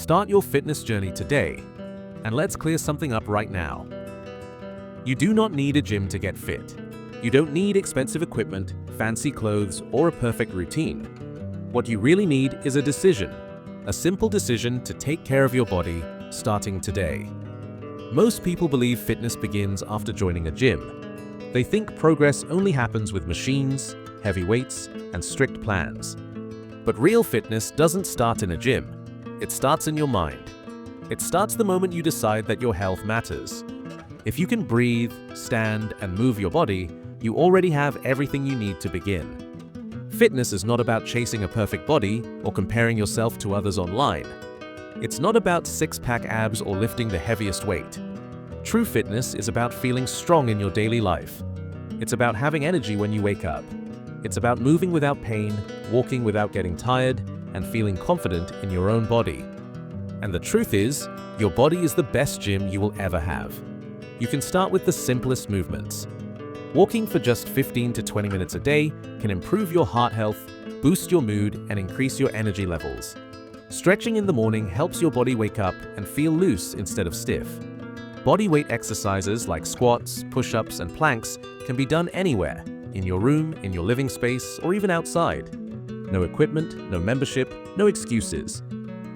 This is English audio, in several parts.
Start your fitness journey today, and let's clear something up right now. You do not need a gym to get fit. You don't need expensive equipment, fancy clothes, or a perfect routine. What you really need is a decision, a simple decision to take care of your body starting today. Most people believe fitness begins after joining a gym. They think progress only happens with machines, heavy weights, and strict plans. But real fitness doesn't start in a gym. It starts in your mind. It starts the moment you decide that your health matters. If you can breathe, stand, and move your body, you already have everything you need to begin. Fitness is not about chasing a perfect body or comparing yourself to others online. It's not about six-pack abs or lifting the heaviest weight. True fitness is about feeling strong in your daily life. It's about having energy when you wake up. It's about moving without pain, walking without getting tired, and feeling confident in your own body. And the truth is, your body is the best gym you will ever have. You can start with the simplest movements. Walking for just 15 to 20 minutes a day can improve your heart health, boost your mood, and increase your energy levels. Stretching in the morning helps your body wake up and feel loose instead of stiff. Body weight exercises like squats, push-ups, and planks can be done anywhere, in your room, in your living space, or even outside. No equipment, no membership, no excuses.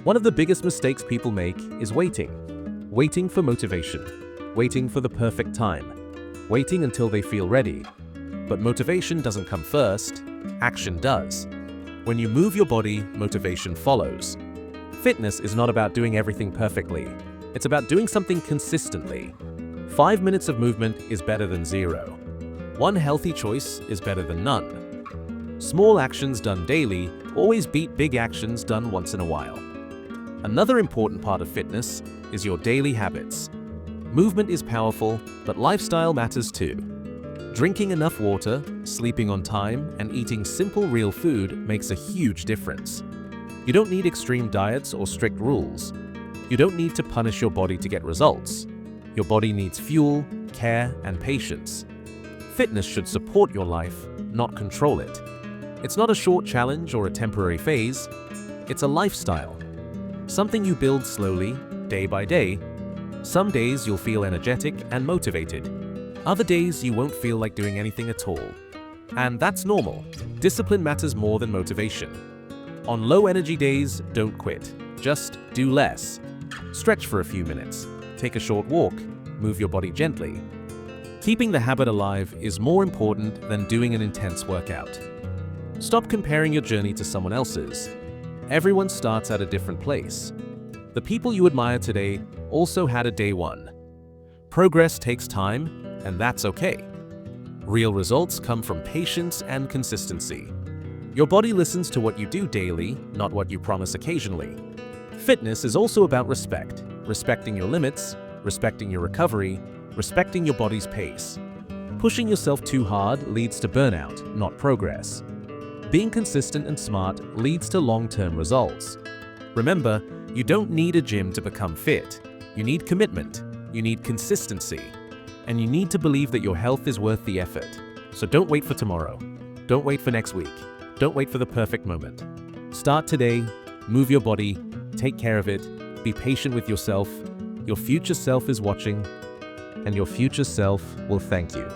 One of the biggest mistakes people make is waiting. Waiting for motivation. Waiting for the perfect time. Waiting until they feel ready. But motivation doesn't come first, action does. When you move your body, motivation follows. Fitness is not about doing everything perfectly. It's about doing something consistently. 5 minutes of movement is better than 0. One healthy choice is better than none. Small actions done daily always beat big actions done once in a while. Another important part of fitness is your daily habits. Movement is powerful, but lifestyle matters too. Drinking enough water, sleeping on time, and eating simple real food makes a huge difference. You don't need extreme diets or strict rules. You don't need to punish your body to get results. Your body needs fuel, care, and patience. Fitness should support your life, not control it. It's not a short challenge or a temporary phase. It's a lifestyle. Something you build slowly, day by day. Some days you'll feel energetic and motivated. Other days you won't feel like doing anything at all. And that's normal. Discipline matters more than motivation. On low energy days, don't quit. Just do less. Stretch for a few minutes. Take a short walk. Move your body gently. Keeping the habit alive is more important than doing an intense workout. Stop comparing your journey to someone else's. Everyone starts at a different place. The people you admire today also had a day one. Progress takes time, and that's okay. Real results come from patience and consistency. Your body listens to what you do daily, not what you promise occasionally. Fitness is also about respect. Respecting your limits, respecting your recovery, respecting your body's pace. Pushing yourself too hard leads to burnout, not progress. Being consistent and smart leads to long-term results. Remember, you don't need a gym to become fit. You need commitment, you need consistency, and you need to believe that your health is worth the effort. So don't wait for tomorrow. Don't wait for next week. Don't wait for the perfect moment. Start today, move your body, take care of it, be patient with yourself. Your future self is watching, and your future self will thank you.